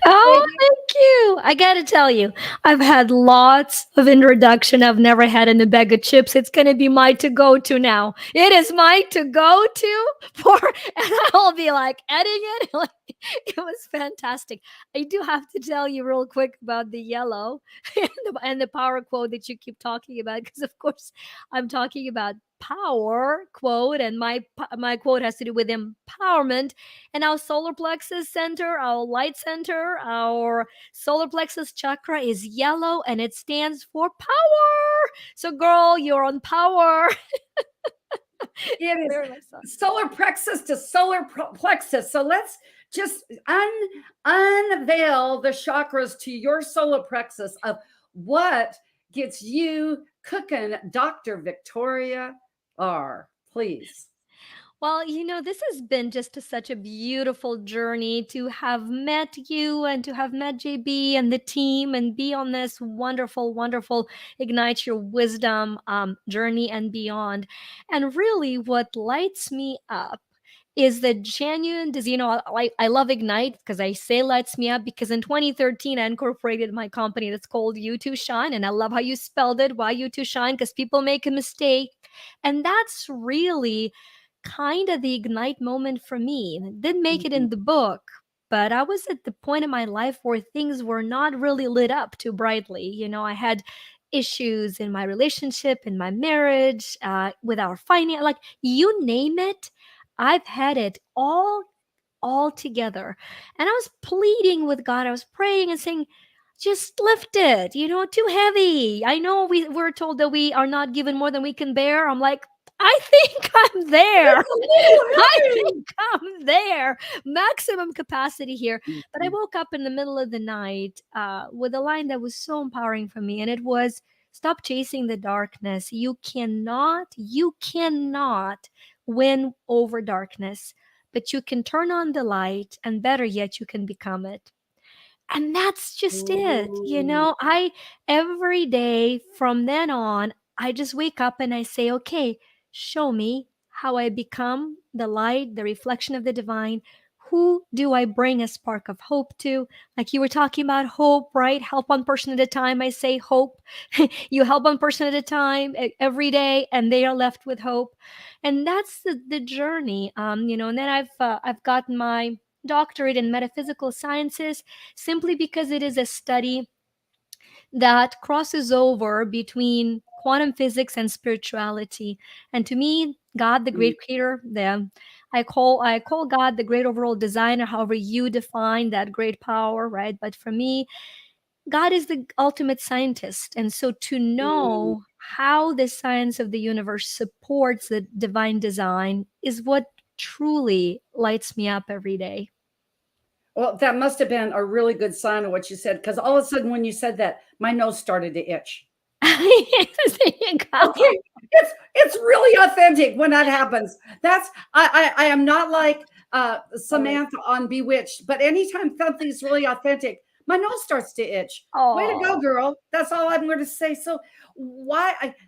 Oh, thank you. I got to tell you, I've had lots of introduction I've never had in a bag of chips. It's going to be my to go to now. It is my to go to and I'll be like editing it. It was fantastic. I do have to tell you real quick about the yellow and the power quote that you keep talking about, because of course I'm talking about power quote, and my quote has to do with empowerment. And our solar plexus center, our light center, our solar plexus chakra is yellow, and it stands for power. So girl, you're on power. It is solar plexus to solar plexus. So let's just unveil the chakras to your solar plexus of what gets you cooking, Dr. Victoria R. Please. Well, this has been just such a beautiful journey to have met you and to have met JB and the team and be on this wonderful, wonderful Ignite Your Wisdom journey and beyond. And really, what lights me up is the genuine, I love Ignite because I say lights me up because in 2013, I incorporated my company that's called You Too Shine. And I love how you spelled it, why You Too Shine, because people make a mistake. And that's really kind of the ignite moment for me. And it didn't make it in the book, but I was at the point in my life where things were not really lit up too brightly. I had issues in my relationship, in my marriage, with our finance, like you name it. I've had it all together. And I was pleading with God. I was praying and saying, just lift it, too heavy. I know we're told that we are not given more than we can bear. I'm like, I think I'm there. I think I'm there. Maximum capacity here. But I woke up in the middle of the night with a line that was so empowering for me. And it was, stop chasing the darkness. You cannot win over darkness, but you can turn on the light, and better yet, you can become it. And that's just it. I every day from then on, I just wake up and I say, okay, show me how I become the light, the reflection of the divine. Who do I bring a spark of hope to? Like you were talking about hope, right? Help one person at a time. I say hope. You help one person at a time every day, and they are left with hope. And that's the journey. And then I've gotten my doctorate in metaphysical sciences simply because it is a study that crosses over between quantum physics and spirituality. And to me, God, the great creator, I call God the great overall designer, however you define that great power, right? But for me, God is the ultimate scientist. And so to know how the science of the universe supports the divine design is what truly lights me up every day. Well, that must have been a really good sign of what you said, because all of a sudden when you said that, my nose started to itch. There you go. Okay, it's really authentic when that happens. I am not like Samantha on Bewitched, but anytime something's really authentic, my nose starts to itch. Way to go, girl. That's all I'm going to say. So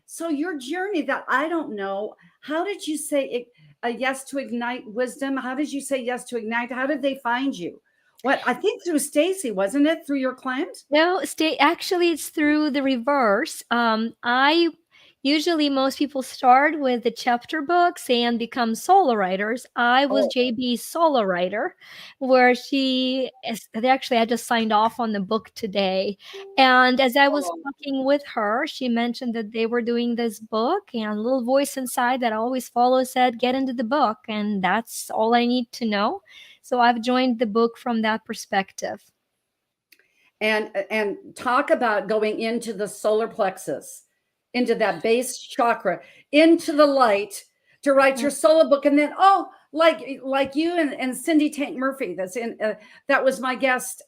so your journey that I don't know, how did you say yes to Ignite Wisdom? How did you say yes to Ignite? How did they find you? What, I think through Stacy, wasn't it? Through your client? No, actually, it's through the reverse. I Usually, most people start with the chapter books and become solo writers. I was Oh, JB's solo writer, where actually, I just signed off on the book today. And as I was oh. talking with her, she mentioned that they were doing this book, and a little voice inside that I always follow said, "Get into the book." And that's all I need to know. So I've joined the book from that perspective. And talk about going into the solar plexus, into that base chakra, into the light to write your solo book. And then, oh, like you and Cindy Tank Murphy, that was my guest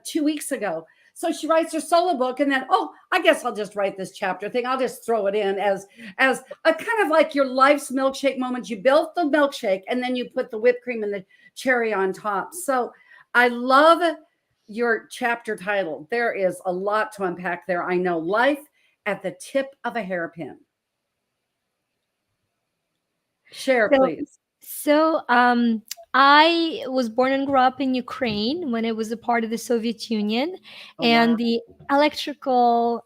2 weeks ago. So she writes her solo book, and then, oh, I guess I'll just write this chapter thing. I'll just throw it in as a kind of like your life's milkshake moment. You built the milkshake, and then you put the whipped cream and the cherry on top. So I love your chapter title. There is a lot to unpack there. I know. Life at the tip of a hairpin. Share, So, please. so I was born and grew up in Ukraine when it was a part of the Soviet Union, Oh, wow. and the electrical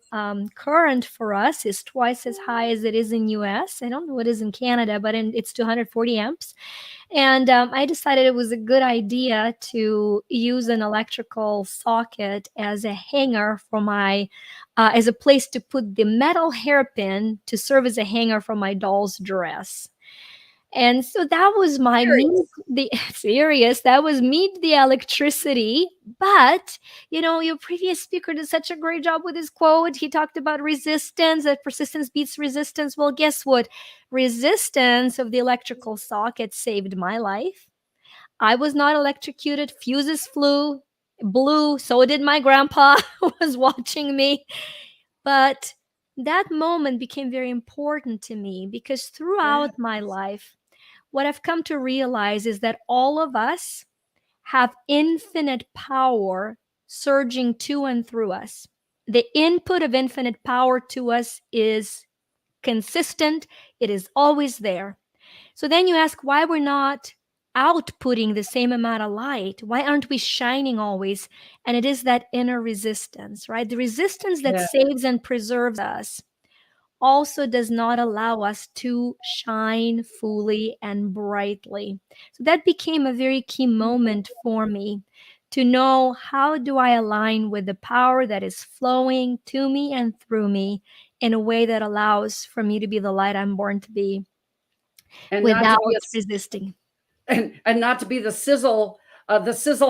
current for us is twice as high as it is in US. I don't know what it is in Canada, but it's 240 amps. And I decided it was a good idea to use an electrical socket as a hanger for as a place to put the metal hairpin to serve as a hanger for my doll's dress. And so that was my meet the serious. That was meet the electricity. But your previous speaker did such a great job with his quote. He talked about resistance, that persistence beats resistance. Well, guess what? Resistance of the electrical socket saved my life. I was not electrocuted. Fuses blew. So did my grandpa who was watching me. But that moment became very important to me because throughout my life, what I've come to realize is that all of us have infinite power surging to and through us. The input of infinite power to us is consistent, it is always there. So then you ask why we're not outputting the same amount of light. Why aren't we shining always? And it is that inner resistance, right? The resistance that Yeah. saves and preserves us also does not allow us to shine fully and brightly. So that became a very key moment for me to know, how do I align with the power that is flowing to me and through me in a way that allows for me to be the light I'm born to be And not without to be resisting. and not to be the sizzle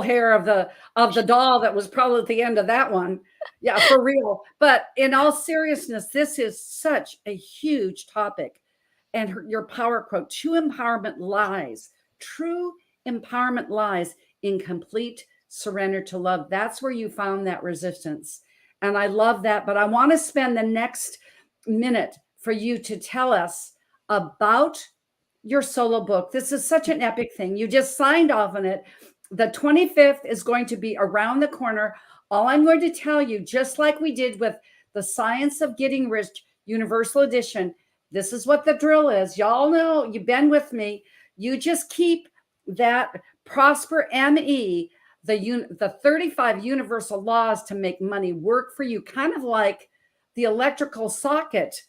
hair of the doll that was probably at the end of that one. Yeah, for real. But in all seriousness, this is such a huge topic. And your power quote: true empowerment lies in complete surrender to love. That's where you found that resistance. And I love that. But I want to spend the next minute for you to tell us about your solo book. This is such an epic thing. You just signed off on it. The 25th is going to be around the corner. All I'm going to tell you, just like we did with the Science of Getting Rich Universal Edition, this is what the drill is. Y'all know, you've been with me. You just keep that Prosper ME, the 35 universal laws to make money work for you, kind of like the electrical socket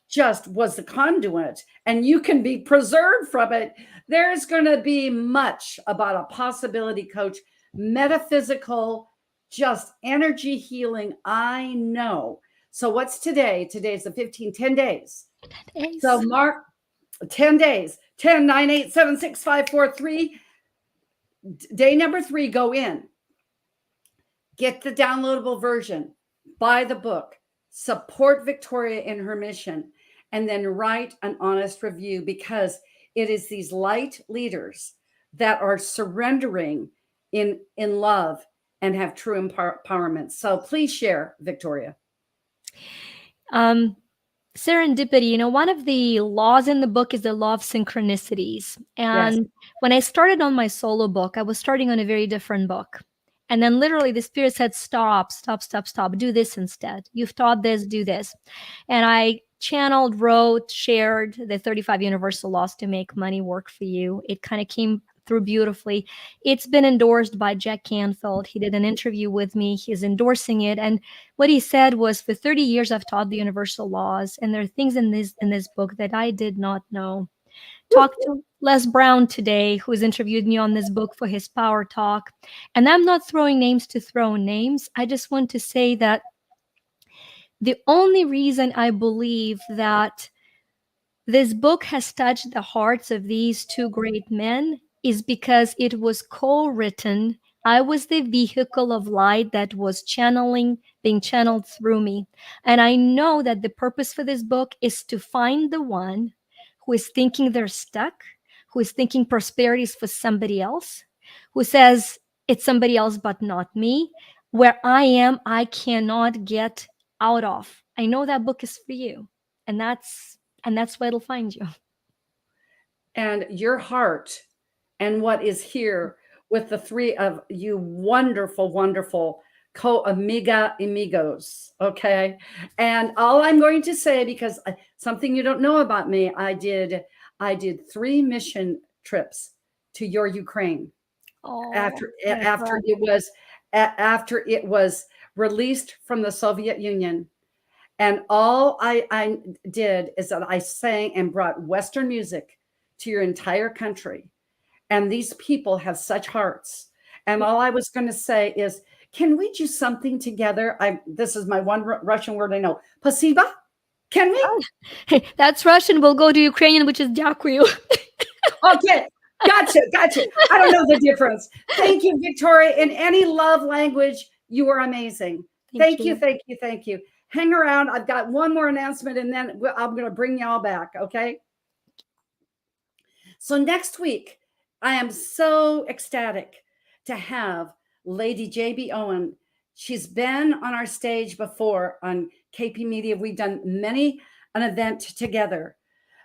just was the conduit, and you can be preserved from it. There's going to be much about a possibility coach, metaphysical, just energy healing. I know. So what's today? Today's the 15th, 10 days. So mark 10 days, 10, 9, 8, 7, 6, 5, 4, 3. Day number 3, go in. Get the downloadable version, buy the book, support Victoria in her mission, and then write an honest review, because it is these light leaders that are surrendering in love and have true empowerment. So please share, Victoria. Serendipity, one of the laws in the book is the law of synchronicities. And when I started on my solo book, I was starting on a very different book. And then literally the spirit said, stop, do this instead. You've taught this, do this. And I channeled, wrote, shared the 35 universal laws to make money work for you. It kind of came through beautifully. It's been endorsed by Jack Canfield. He did an interview with me. He's endorsing it. And what he said was, for 30 years, I've taught the universal laws, and there are things in this book that I did not know. Talked to Les Brown today, who's interviewed me on this book for his Power Talk. And I'm not throwing names to throw names. I just want to say that the only reason I believe that this book has touched the hearts of these two great men is because it was co-written. I was the vehicle of light that was being channeled through me. And I know that the purpose for this book is to find the one who is thinking they're stuck, who is thinking prosperity is for somebody else, who says it's somebody else but not me. Where I am, I cannot get out of. I know that book is for you. And that's where it'll find you. And your heart and what is here with the three of you wonderful, wonderful amigos. Okay. And all I'm going to say, because something you don't know about me, I did 3 mission trips to your Ukraine after it was released from the Soviet Union. And all I did is that I sang and brought Western music to your entire country. And these people have such hearts. And all I was going to say is, can we do something together? This is my one Russian word I know. Spasibo? Can we? Hey, that's Russian. We'll go to Ukrainian, which is дякую. Okay. Gotcha. I don't know the difference. Thank you, Victoria. In any love language, you are amazing. Thank you. Hang around. I've got one more announcement, and then I'm going to bring y'all back. Okay. So next week, I am so ecstatic to have Lady JB Owen. She's been on our stage before on KP Media. We've done many an event together,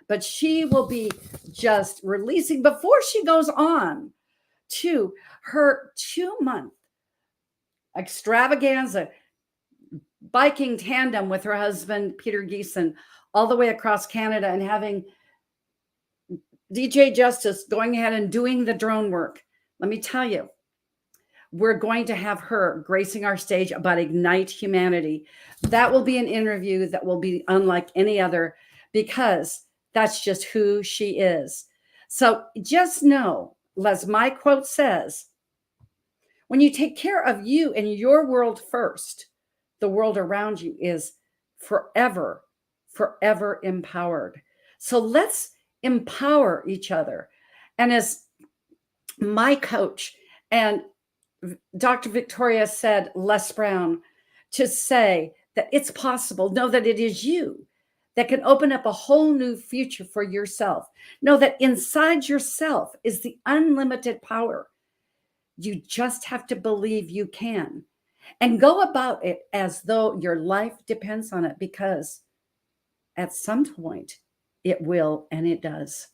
but she will be just releasing before she goes on to her 2-month extravaganza biking tandem with her husband, Peter Geeson, all the way across Canada, and having DJ Justice going ahead and doing the drone work. Let me tell you, we're going to have her gracing our stage about Ignite Humanity. That will be an interview that will be unlike any other, because that's just who she is. So just know, as my quote says, when you take care of you and your world first, the world around you is forever empowered. So let's empower each other. And as my coach and Dr. Victoria said, Les Brown, to say that it's possible, know that it is you that can open up a whole new future for yourself. Know that inside yourself is the unlimited power. You just have to believe you can, and go about it as though your life depends on it, because at some point it will, and it does.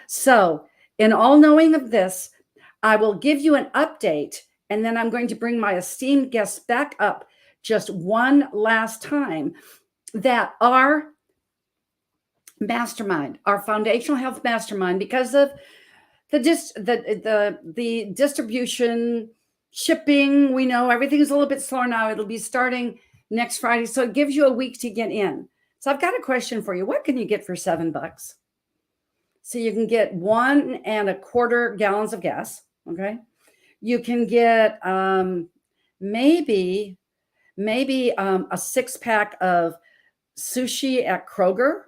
So in all knowing of this, I will give you an update, and then I'm going to bring my esteemed guests back up just one last time, that our mastermind, our foundational health mastermind, because of the distribution, shipping, we know everything is a little bit slower now. It'll be starting next Friday. So it gives you a week to get in. So I've got a question for you. What can you get for $7? So you can get 1 1/4 gallons of gas. Okay. You can get maybe a 6-pack of sushi at Kroger.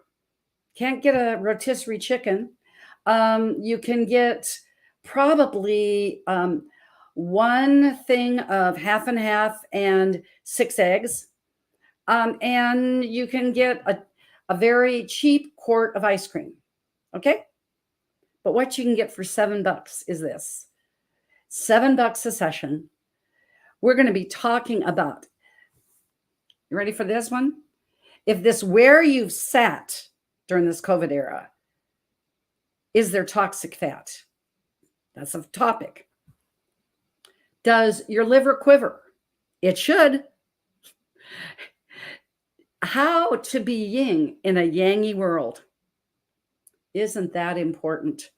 Can't get a rotisserie chicken. You can get probably 1 thing of half and half and 6 eggs. And you can get a very cheap quart of ice cream. Okay. But what you can get for $7 is this: $7 a session. We're going to be talking about, you ready for this one? If this, where you've sat during this COVID era, is there toxic fat? That's a topic. Does your liver quiver? It should. How to be yin in a yangy world. Isn't that important?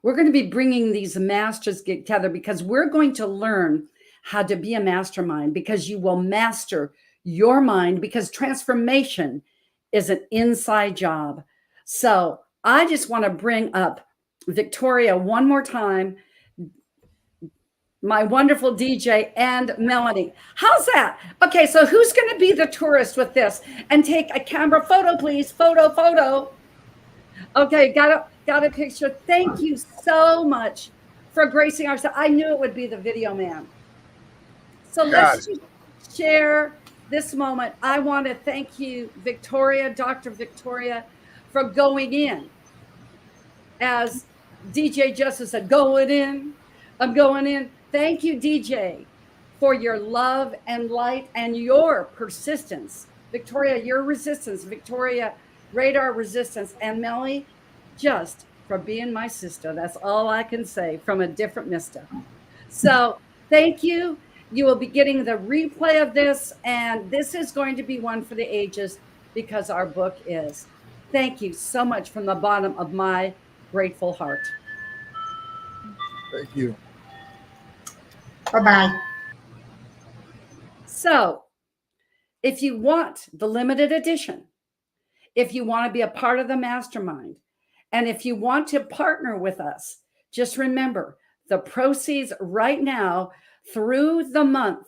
We're going to be bringing these masters together because we're going to learn how to be a mastermind, because you will master your mind, because transformation is an inside job. So I just want to bring up Victoria one more time, my wonderful DJ, and Melanie. How's that? Okay, so who's going to be the tourist with this? And take a camera photo, please. Photo. Okay, got a picture. Thank you so much for gracing our. I knew it would be the video man. So let's just share this moment. I want to thank you, Victoria, Dr. Victoria, for going in. As DJ Justice said, going in. I'm going in. Thank you, DJ, for your love and light and your persistence. Victoria, your resistance. Victoria, Rader resistance. And Melanie, just for being my sister. That's all I can say, from a different mister. So thank you. You will be getting the replay of this, and this is going to be one for the ages, because our book is. Thank you so much from the bottom of my grateful heart. Thank you. Bye-bye. So if you want the limited edition, if you want to be a part of the mastermind, and if you want to partner with us, just remember the proceeds right now through the month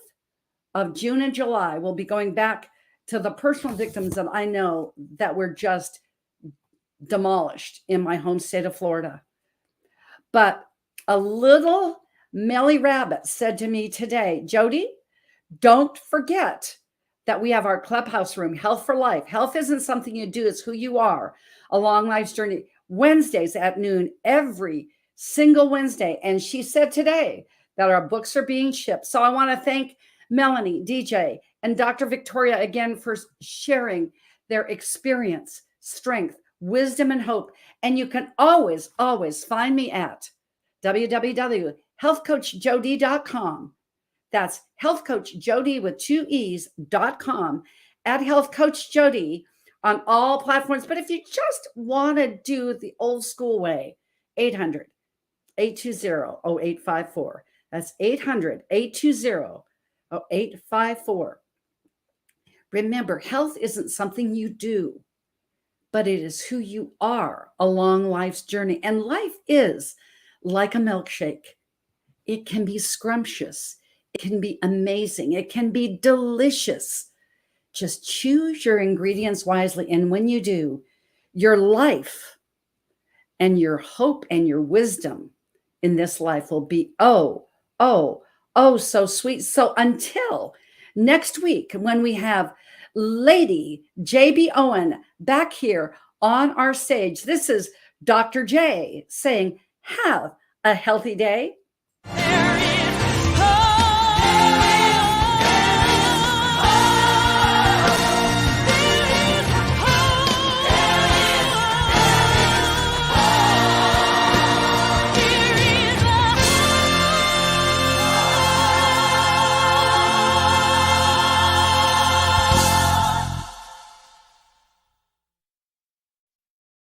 of June and July will be going back to the personal victims that I know that were just demolished in my home state of Florida. But a little Melly Rabbit said to me today, Jody, don't forget that we have our clubhouse room, Health for Life. Health isn't something you do, it's who you are. A long life's journey, Wednesdays at noon, every single Wednesday. And she said today that our books are being shipped. So I want to thank Melanie, DJ, and Dr. Victoria again for sharing their experience, strength, wisdom, and hope. And you can always, always find me at www.healthcoachjody.com. That's healthcoachjody with 2 E's.com, at Health Coach Jody on all platforms. But if you just want to do it the old school way, 800-820-0854. That's 800-820-0854. Remember, health isn't something you do, but it is who you are along life's journey. And life is like a milkshake. It can be scrumptious. It can be amazing. It can be delicious. Just choose your ingredients wisely. And when you do, your life and your hope and your wisdom in this life will be so sweet. So until next week, when we have Lady J.B. Owen back here on our stage, this is Dr. J saying, have a healthy day.